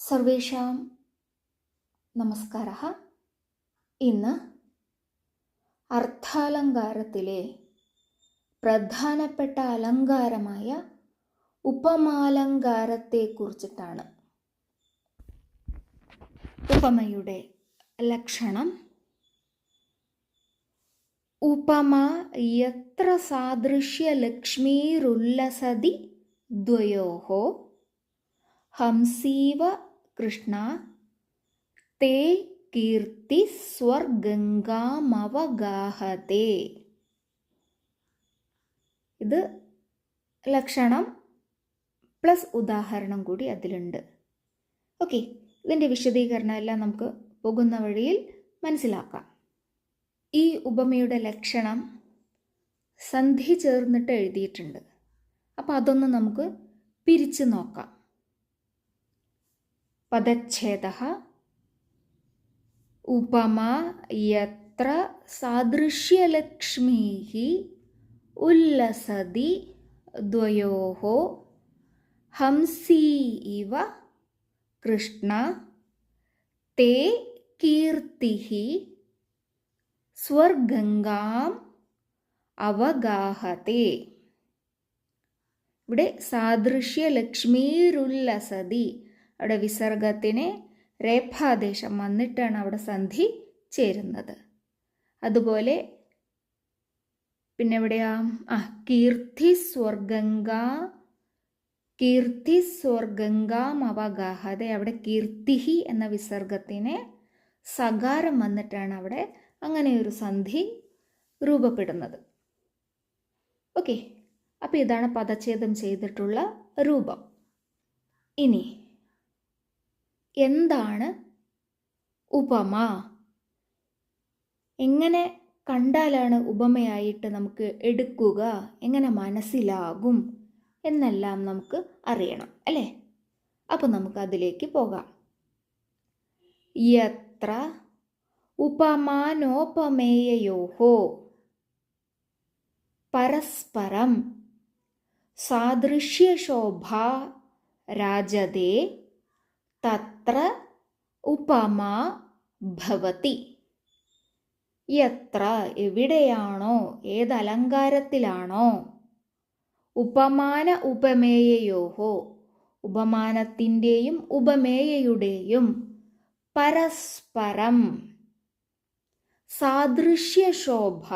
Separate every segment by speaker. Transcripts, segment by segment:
Speaker 1: സർവേഷാം നമസ്കാരഃ. ഇന്ന് അർത്ഥാലങ്കാരത്തിലെ പ്രധാനപ്പെട്ട അലങ്കാരമായ ഉപമാലങ്കാരത്തെക്കുറിച്ചിട്ടാണ്. ഉപമയുടെ ലക്ഷണം: ഉപമ യത്ര സാദൃശ്യലക്ഷ്മീരുല്ലസതി ദ്വയോഃ ഹംസീവ കൃഷ്ണ തേ കീർത്തി സ്വർഗംഗാമവഗാഹതേ. ഇത് ലക്ഷണം പ്ലസ് ഉദാഹരണം കൂടി അതിലുണ്ട്. ഓക്കെ, ഇതിൻ്റെ വിശദീകരണം എല്ലാം നമുക്ക് പോകുന്ന വഴിയിൽ മനസ്സിലാക്കാം. ഈ ഉപമയുടെ ലക്ഷണം സന്ധി ചേർന്നിട്ട് എഴുതിയിട്ടുണ്ട്. അപ്പോൾ അതൊന്ന് നമുക്ക് പിരിച്ചു നോക്കാം. പദച്ഛേദഃ: ഉപമാ യത്ര സാദൃശ്യലക്ഷ്മീഃ ഉല്ലസതി ദ്വയോഃ ഹംസീ ഇവ കൃഷ്ണ തേ കീർത്തിഃ സ്വർഗംഗാം അവഗാഹതേ. ഇവിടെ സാദൃശ്യലക്ഷ്മീരുല്ലസതി, അവിടെ വിസർഗത്തിന് രേഫാദേശം വന്നിട്ടാണ് അവിടെ സന്ധി ചേരുന്നത്. അതുപോലെ പിന്നെ എവിടെയാ കീർത്തി സ്വർഗംഗാമവഗാഹത, അവിടെ കീർത്തിഹി എന്ന വിസർഗത്തിന് സകാരം വന്നിട്ടാണ് അവിടെ അങ്ങനെ ഒരു സന്ധി രൂപപ്പെടുന്നത്. ഓക്കെ, അപ്പോൾ ഇതാണ് പദച്ഛേദം ചെയ്തിട്ടുള്ള രൂപം. ഇനി എന്താണ് ഉപമ? എങ്ങനെ കണ്ടാലാണ് ഉപമയായിട്ട് നമുക്ക് എടുക്കുക, എങ്ങനെ മനസ്സിലാകും എന്നെല്ലാം നമുക്ക് അറിയണം അല്ലേ? അപ്പോൾ നമുക്ക് അതിലേക്ക് പോകാം. യത്ര ഉപമാനോപമേയയോഃ പരസ്പരം സാദൃശ്യശോഭാ രാജതേ തത്ര ഉപമാ ഭവതി. യത്ര എവിടെയാണോ, ഏതലങ്കാരത്തിലാണോ, ഉപമാന ഉപമേയയോഃ ഉപമാനത്തിൻ്റെയും ഉപമേയയുടെയും പരസ്പരം സാദൃശ്യശോഭ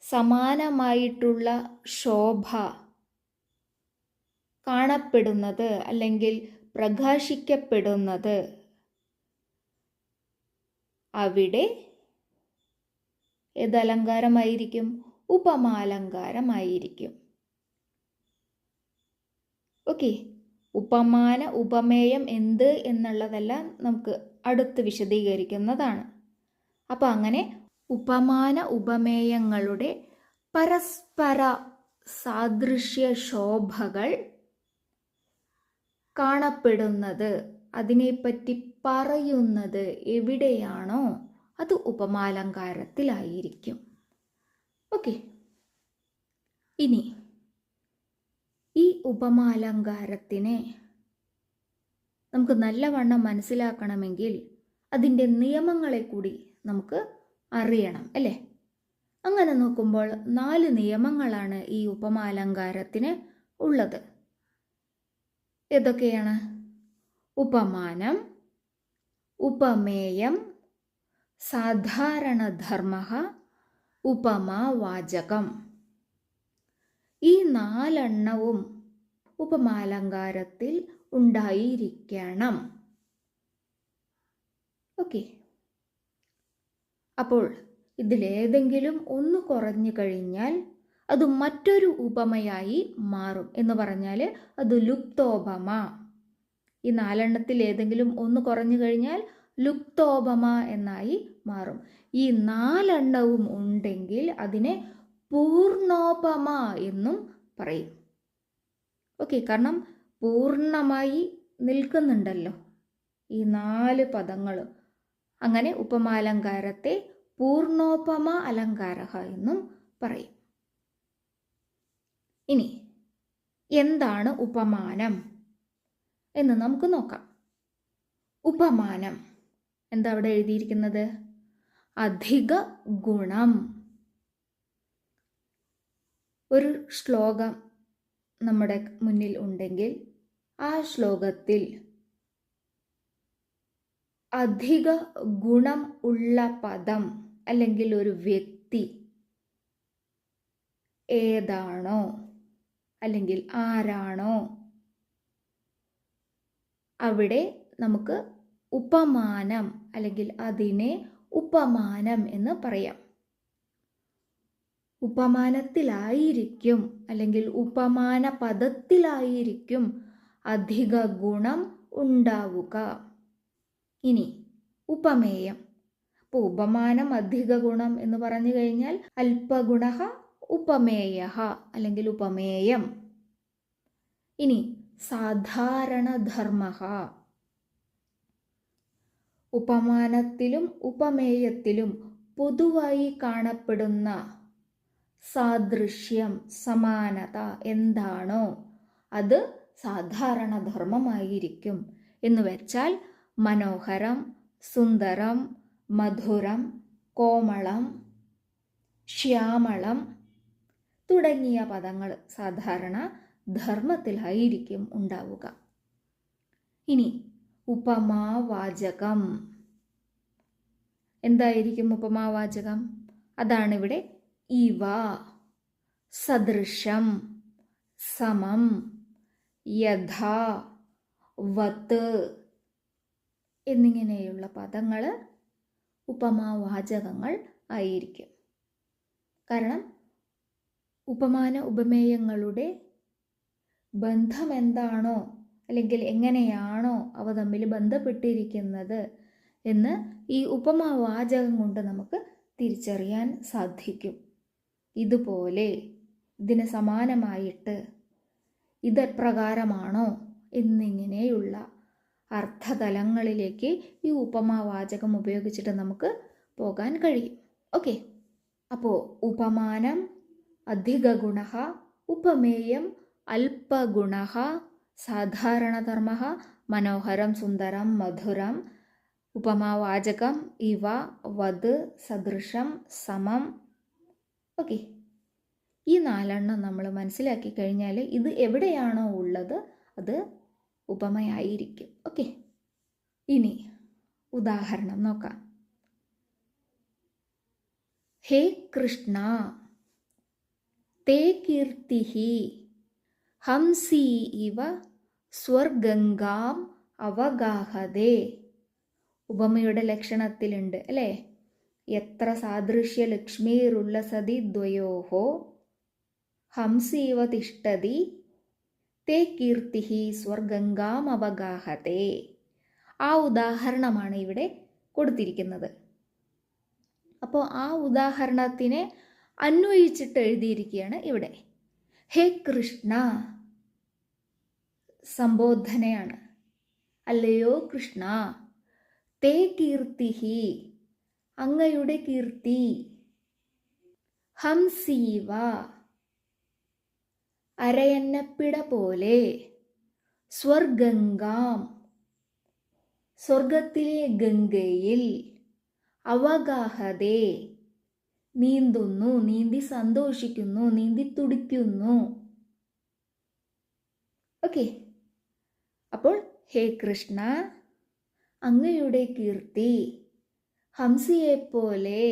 Speaker 1: സമാനമായിട്ടുള്ള ശോഭ കാണപ്പെടുന്നത് അല്ലെങ്കിൽ പ്രകാശിക്കപ്പെടുന്നത്, അവിടെ ഏതലങ്കാരമായിരിക്കും? ഉപമാലങ്കാരമായിരിക്കും. ഓക്കെ, ഉപമാന ഉപമേയം എന്ത് എന്നുള്ളതെല്ലാം നമുക്ക് അടുത്ത് വിശദീകരിക്കുന്നതാണ്. അപ്പോൾ അങ്ങനെ ഉപമാന ഉപമേയങ്ങളുടെ പരസ്പര സാദൃശ്യ ശോഭകൾ കാണപ്പെടുന്നത്, അതിനെപ്പറ്റി പറയുന്നത് എവിടെയാണോ അത് ഉപമാലങ്കാരത്തിലായിരിക്കും. ഓക്കെ, ഇനി ഈ ഉപമാലങ്കാരത്തിനെ നമുക്ക് നല്ലവണ്ണം മനസ്സിലാക്കണമെങ്കിൽ അതിൻ്റെ നിയമങ്ങളെ കൂടി നമുക്ക് അറിയണം അല്ലേ? അങ്ങനെ നോക്കുമ്പോൾ 4 നിയമങ്ങളാണ് ഈ ഉപമാലങ്കാരത്തിന് ഉള്ളത്. ഏതൊക്കെയാണ്? ഉപമാനം, ഉപമേയം, സാധാരണധർമ്മഃ, ഉപമാവാചകം. ഈ 4 ഉപമാലങ്കാരത്തിൽ ഉണ്ടായിരിക്കണം. ഓക്കെ, അപ്പോൾ ഇതിലേതെങ്കിലും ഒന്ന് കുറഞ്ഞു കഴിഞ്ഞാൽ അത് മറ്റൊരു ഉപമയായി മാറും. എന്ന് പറഞ്ഞാൽ അത് ലുപ്തോപമ. ഈ 4 ഏതെങ്കിലും ഒന്ന് കുറഞ്ഞു കഴിഞ്ഞാൽ ലുപ്തോപമ എന്നായി മാറും. ഈ 4 ഉണ്ടെങ്കിൽ അതിനെ പൂർണോപമ എന്നും പറയും. ഓക്കെ, കാരണം പൂർണ്ണമായി നിൽക്കുന്നുണ്ടല്ലോ ഈ 4 പദങ്ങൾ. അങ്ങനെ ഉപമാലങ്കാരത്തെ പൂർണോപമ അലങ്കാരഃ എന്നും പറയും. ഇനി എന്താണ് ഉപമാനം? എന്ന് നമുക്ക് നോക്കാം. ഉപമാനം എന്താ അവിടെ എഴുതിയിരിക്കുന്നത്? അധിക ഗുണം. ഒരു ശ്ലോകം നമ്മുടെ മുന്നിൽ ഉണ്ടെങ്കിൽ ആ ശ്ലോകത്തിൽ അധിക ഗുണം ഉള്ള പദം അല്ലെങ്കിൽ ഒരു വ്യക്തി ഏതാണോ അല്ലെങ്കിൽ ആരാണോ അവിടെ നമുക്ക് ഉപമാനം അല്ലെങ്കിൽ അതിനെ ഉപമാനം എന്ന് പറയാം. ഉപമാനത്തിലായിരിക്കും അല്ലെങ്കിൽ ഉപമാന പദത്തിലായിരിക്കും അധിക ഗുണം ഉണ്ടാവുക. ഇനി ഉപമേയം. അപ്പോൾ ഉപമാനം അധിക ഗുണം എന്ന് പറഞ്ഞു കഴിഞ്ഞാൽ അല്പഗുണ ഉപമേയ അല്ലെങ്കിൽ ഉപമേയം. ഇനി സാധാരണധർമ്മ. ഉപമാനത്തിലും ഉപമേയത്തിലും പൊതുവായി കാണപ്പെടുന്ന സാദൃശ്യം, സമാനത എന്താണോ അത് സാധാരണധർമ്മമായിരിക്കും. എന്ന് വെച്ചാൽ മനോഹരം, സുന്ദരം, മധുരം, കോമളം, ശ്യാമളം തുടങ്ങിയ പദങ്ങൾ സാധാരണ ധർമ്മത്തിലായിരിക്കും ഉണ്ടാവുക. ഇനി ഉപമാവാചകം. എന്തായിരിക്കും ഉപമാവാചകം? അതാണിവിടെ ഇവ, സദൃശം, സമം, യഥാ, വത് എന്നിങ്ങനെയുള്ള പദങ്ങൾ ഉപമാവാചകങ്ങൾ ആയിരിക്കും. കാരണം ഉപമാന ഉപമേയങ്ങളുടെ ബന്ധം എന്താണോ അല്ലെങ്കിൽ എങ്ങനെയാണോ അവ തമ്മിൽ ബന്ധപ്പെട്ടിരിക്കുന്നത് എന്ന് ഈ ഉപമാവാചകം കൊണ്ട് നമുക്ക് തിരിച്ചറിയാൻ സാധിക്കും. ഇതുപോലെ ഇതിന് സമാനമായിട്ട് ഇതെപ്രകാരമാണോ എന്നിങ്ങനെയുള്ള അർത്ഥതലങ്ങളിലേക്ക് ഈ ഉപമാവാചകം ഉപയോഗിച്ചിട്ട് നമുക്ക് പോകാൻ കഴിയും. ഓക്കെ, അപ്പോൾ ഉപമാനം അധിക ഗുണ, ഉപമേയം അല്പഗുണ, സാധാരണധർമ്മ, മനോഹരം, സുന്ദരം, മധുരം, ഉപമാവാചകം ഇവ, വത്, സദൃശം, സമം. ഓക്കെ, ഈ 4 നമ്മൾ മനസ്സിലാക്കി കഴിഞ്ഞാൽ ഇത് എവിടെയാണോ ഉള്ളത് അത് ഉപമയായിരിക്കും. ഓക്കെ, ഇനി ഉദാഹരണം നോക്കാം. ഹേ കൃഷ്ണ, തേ കീർത്തിഹി ഹംസി ഇവ സ്വർഗംഗാം അവഗാഹതേ. ഉപമയുടെ ലക്ഷണത്തിലുണ്ട് അല്ലേ? എത്ര സാദൃശ്യ ലക്ഷ്മീരുല്ലസതി ദ്വയോഹോ ഹംസീവ തിഷ്ടതി തേ കീർത്തിഹി സ്വർഗംഗാം അവഗാഹതേ. ആ ഉദാഹരണമാണ് ഇവിടെ കൊടുത്തിരിക്കുന്നത്. അപ്പോൾ ആ ഉദാഹരണത്തിനെ അന്വയിച്ചിട്ട് എഴുതിയിരിക്കുകയാണ് ഇവിടെ. ഹേ കൃഷ്ണ സംബോധനയാണ്. അല്ലയോ കൃഷ്ണ, തേ കീർത്തിഹി അങ്ങയുടെ കീർത്തി, ഹംസീവ അരയന്നപ്പിട പോലെ, സ്വർഗംഗാം സ്വർഗത്തിലെ ഗംഗയിൽ, അവഗാഹതേ നീന്തുന്നു, നീന്തി സന്തോഷിക്കുന്നു, നീന്തി തുടിക്കുന്നു. ഓക്കെ, അപ്പോൾ ഹേ കൃഷ്ണ അങ്ങയുടെ കീർത്തി ഹംസിയെപ്പോലെ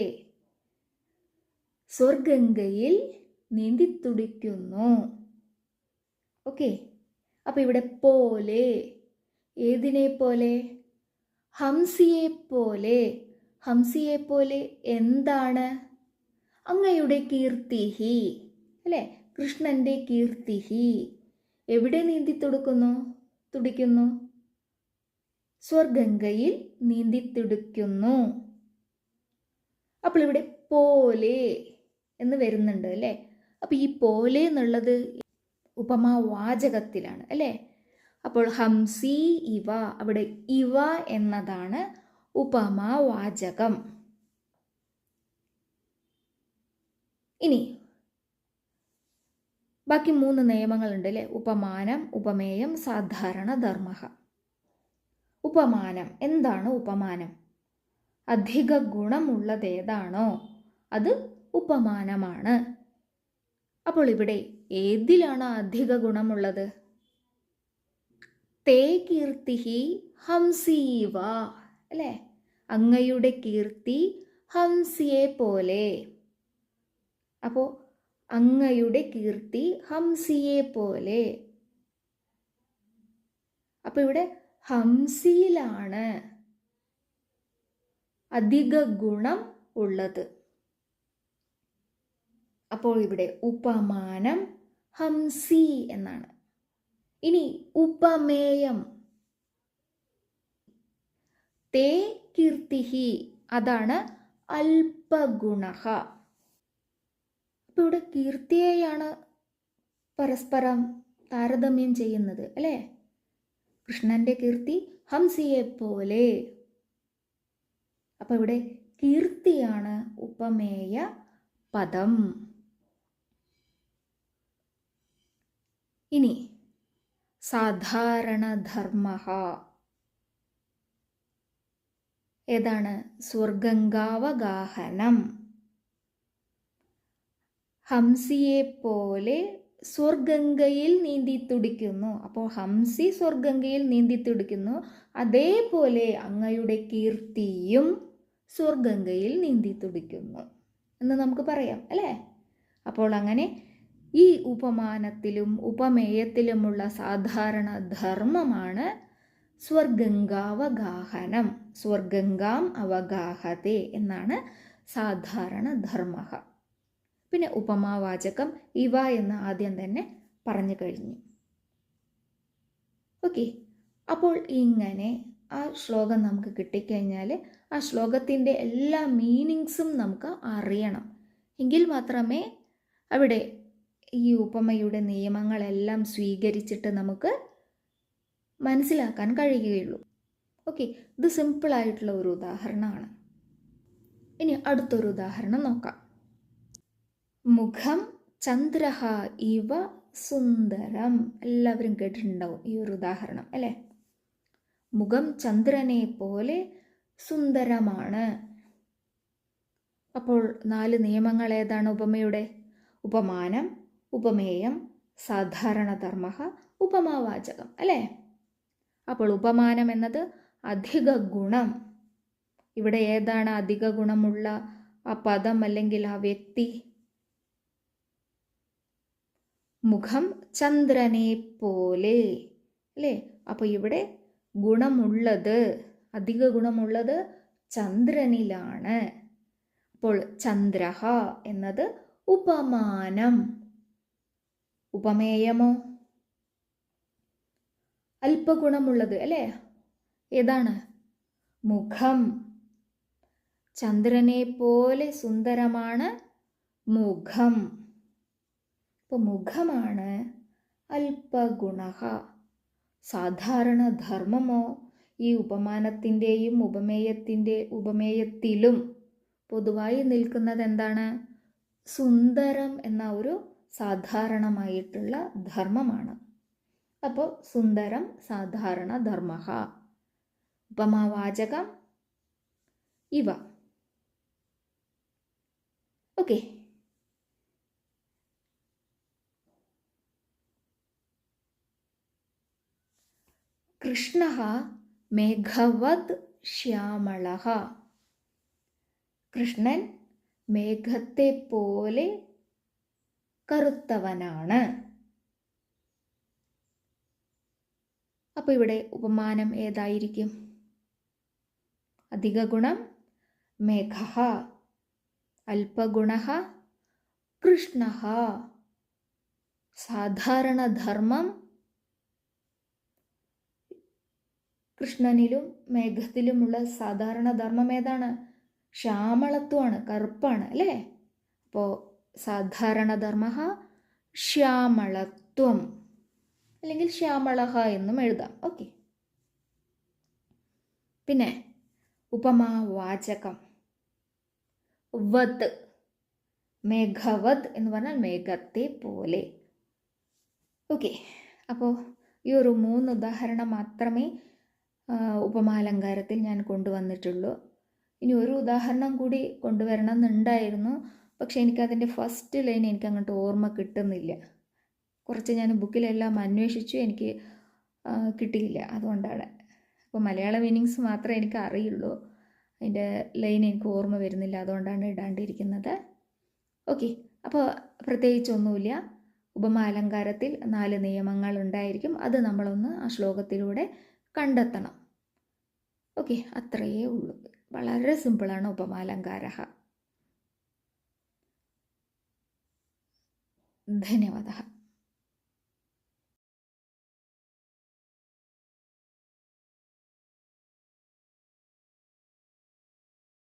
Speaker 1: സ്വർഗംഗയിൽ നീന്തിത്തുടിക്കുന്നു. ഓക്കെ, അപ്പോൾ ഇവിടെ പോലെ ഏതിനെ പോലെ? ഹംസിയെപ്പോലെ. ഹംസിയെപ്പോലെ എന്താണ്? അങ്ങയുടെ കീർത്തിഹി അല്ലേ? കൃഷ്ണന്റെ കീർത്തിഹി എവിടെ തുടിക്കുന്നു? സ്വർഗംഗയിൽ തുടിക്കുന്നു. അപ്പോൾ ഇവിടെ പോലെ എന്ന് വരുന്നുണ്ട് അല്ലേ? അപ്പോൾ ഈ പോലെ എന്നുള്ളത് ഉപമാവാചകത്തിലാണ് അല്ലേ? അപ്പോൾ ഹംസി ഇവ, അവിടെ ഇവ എന്നതാണ് ഉപമാവാചകം. ഇനി ബാക്കി 3 നിയമങ്ങളുണ്ട് അല്ലേ? ഉപമാനം, ഉപമേയം, സാധാരണ ധർമ്മ. ഉപമാനം. എന്താണ് ഉപമാനം? അധിക ഗുണമുള്ളത് ഏതാണോ അത് ഉപമാനമാണ്. അപ്പോൾ ഇവിടെ ഏതിലാണ് അധിക ഗുണമുള്ളത്? തേ കീർത്തിഹി ഹംസീവ അല്ലേ? അങ്ങയുടെ കീർത്തി ഹംസിയെ പോലെ. അപ്പോൾ അങ്ങയുടെ കീർത്തി ഹംസിയെ പോലെ. അപ്പോൾ ഇവിടെ ഹംസിയിലാണ് അധിക ഗുണം ഉള്ളത്. അപ്പോൾ ഇവിടെ ഉപമാനം ഹംസി എന്നാണ്. ഇനി ഉപമേയം. തേ കീർത്തിഹി അതാണ് അല്പഗുണഃ. അപ്പോൾ ഇവിടെ കീർത്തിയെയാണ് പരസ്പരം താരതമ്യം ചെയ്യുന്നത് അല്ലേ? കൃഷ്ണന്റെ കീർത്തി ഹംസിയെ പോലെ. അപ്പോൾ ഇവിടെ കീർത്തിയാണ് ഉപമേയ പദം. ഇനി സാധാരണ ധർമ്മഃ ഏതാണ്? സ്വർഗംഗാവഗാഹനം. ഹംസിയെ പോലെ സ്വർഗംഗയിൽ നീന്തി തുടിക്കുന്നു. അപ്പോൾ ഹംസി സ്വർഗംഗയിൽ നീന്തി തുടിക്കുന്നു. അതേപോലെ അങ്ങയുടെ കീർത്തിയും സ്വർഗംഗയിൽ നീന്തി തുടിക്കുന്നു എന്ന് നമുക്ക് പറയാം അല്ലേ? അപ്പോൾ അങ്ങനെ ഈ ഉപമാനത്തിലും ഉപമേയത്തിലുമുള്ള സാധാരണ ധർമ്മമാണ് സ്വർഗംഗാവഗാഹനം. സ്വർഗംഗാം അവഗാഹത്തെ എന്നാണ് സാധാരണ ധർമ്മഃ. പിന്നെ ഉപമാവാചകം ഇവ എന്ന് ആദ്യം തന്നെ പറഞ്ഞു കഴിഞ്ഞു. ഓക്കെ, അപ്പോൾ ഇങ്ങനെ ആ ശ്ലോകം നമുക്ക് കിട്ടിക്കഴിഞ്ഞാൽ ആ ശ്ലോകത്തിൻ്റെ എല്ലാ മീനിങ്സും നമുക്ക് അറിയണം. എങ്കിൽ മാത്രമേ അവിടെ ഈ ഉപമയുടെ നിയമങ്ങളെല്ലാം സ്വീകരിച്ചിട്ട് നമുക്ക് മനസ്സിലാക്കാൻ കഴിയുകയുള്ളൂ. ഓക്കെ, ഇത് സിമ്പിളായിട്ടുള്ള ഒരു ഉദാഹരണമാണ്. ഇനി അടുത്തൊരു ഉദാഹരണം നോക്കാം. മുഖം ചന്ദ്രഹ ഇവ സുന്ദരം. എല്ലാവരും കേട്ടിട്ടുണ്ടാവും ഈ ഒരു ഉദാഹരണം അല്ലേ? മുഖം ചന്ദ്രനെ പോലെ സുന്ദരമാണ്. അപ്പോൾ 4 നിയമങ്ങൾ ഏതാണ് ഉപമയുടെ? ഉപമാനം, ഉപമേയം, സാധാരണ ധർമ്മഃ, ഉപമാവാചകം അല്ലേ? അപ്പോൾ ഉപമാനം എന്നത് അധിക ഗുണം. ഇവിടെ ഏതാണ് അധിക ഗുണമുള്ള ആ പദം അല്ലെങ്കിൽ ആ വ്യക്തി? മുഖം ചന്ദ്രനെ പോലെ അല്ലേ? അപ്പോൾ ഇവിടെ ഗുണമുള്ളത്, അധിക ഗുണമുള്ളത് ചന്ദ്രനിലാണ്. അപ്പോൾ ചന്ദ്രഹ എന്നത് ഉപമാനം. ഉപമേയമോ? അല്പഗുണമുള്ളത് അല്ലേ? ഏതാണ്? മുഖം. ചന്ദ്രനെ പോലെ സുന്ദരമാണ് മുഖം. അപ്പോൾ മുഖമാണ് അല്പഗുണഃ. സാധാരണ ധർമ്മമോ? ഈ ഉപമാനത്തിൻ്റെയും ഉപമേയത്തിലും പൊതുവായി നിൽക്കുന്നത് എന്താണ്? സുന്ദരം എന്ന ഒരു സാധാരണമായിട്ടുള്ള ധർമ്മമാണ്. അപ്പോൾ സുന്ദരം സാധാരണ ധർമ്മഃ. ഉപമാവാചകം ഇവ. ഓക്കെ, കൃഷ്ണഃ മേഘവത് ശ്യാമളഃ. കൃഷ്ണൻ മേഘത്തെ പോലെ കറുത്തവനാണ്. അപ്പോൾ ഇവിടെ ഉപമാനം ഏതായിരിക്കും? അധിക ഗുണം മേഘഃ, അല്പഗുണഃ കൃഷ്ണഃ. സാധാരണ ധർമ്മം കൃഷ്ണനിലും മേഘത്തിലുമുള്ള സാധാരണ ധർമ്മം ഏതാണ്? ശ്യാമളത്വമാണ്, കറുപ്പാണ് അല്ലേ? അപ്പോൾ സാധാരണ ധർമ്മഃ ശ്യാമളത്വം അല്ലെങ്കിൽ ശ്യാമളഃ എന്നും എഴുതാം. ഓക്കെ, പിന്നെ ഉപമാവാചകം വത്. മേഘവത് എന്ന് പറഞ്ഞാൽ മേഘത്തെ പോലെ. ഓക്കെ, അപ്പോൾ ഈ ഒരു 3 ഉദാഹരണം മാത്രമേ ഉപമാലങ്കാരത്തിൽ ഞാൻ കൊണ്ടുവന്നിട്ടുള്ളൂ. ഇനി ഒരു ഉദാഹരണം കൂടി കൊണ്ടുവരണം എന്നുണ്ടായിരുന്നു, പക്ഷേ എനിക്കതിൻ്റെ ഫസ്റ്റ് ലൈൻ എനിക്ക് അങ്ങോട്ട് ഓർമ്മ കിട്ടുന്നില്ല. കുറച്ച് ഞാൻ ബുക്കിലെല്ലാം അന്വേഷിച്ചു, എനിക്ക് കിട്ടിയില്ല. അതുകൊണ്ടാണ്. അപ്പോൾ മലയാള മീനിങ്സ് മാത്രമേ എനിക്ക് അറിയുള്ളൂ, അതിൻ്റെ ലൈൻ എനിക്ക് ഓർമ്മ വരുന്നില്ല, അതുകൊണ്ടാണ് ഇടാണ്ടിരിക്കുന്നത്. ഓക്കെ, അപ്പോൾ പ്രത്യേകിച്ചൊന്നുമില്ല. ഉപമാലങ്കാരത്തിൽ 4 നിയമങ്ങൾ ഉണ്ടായിരിക്കും. അത് നമ്മളൊന്ന് ആ ശ്ലോകത്തിലൂടെ കണ്ടെത്തണം. ഓക്കെ, അത്രയേ ഉള്ളൂ. വളരെ സിമ്പിളാണ് ഉപമാലങ്കാരः. ധന്യവാദः.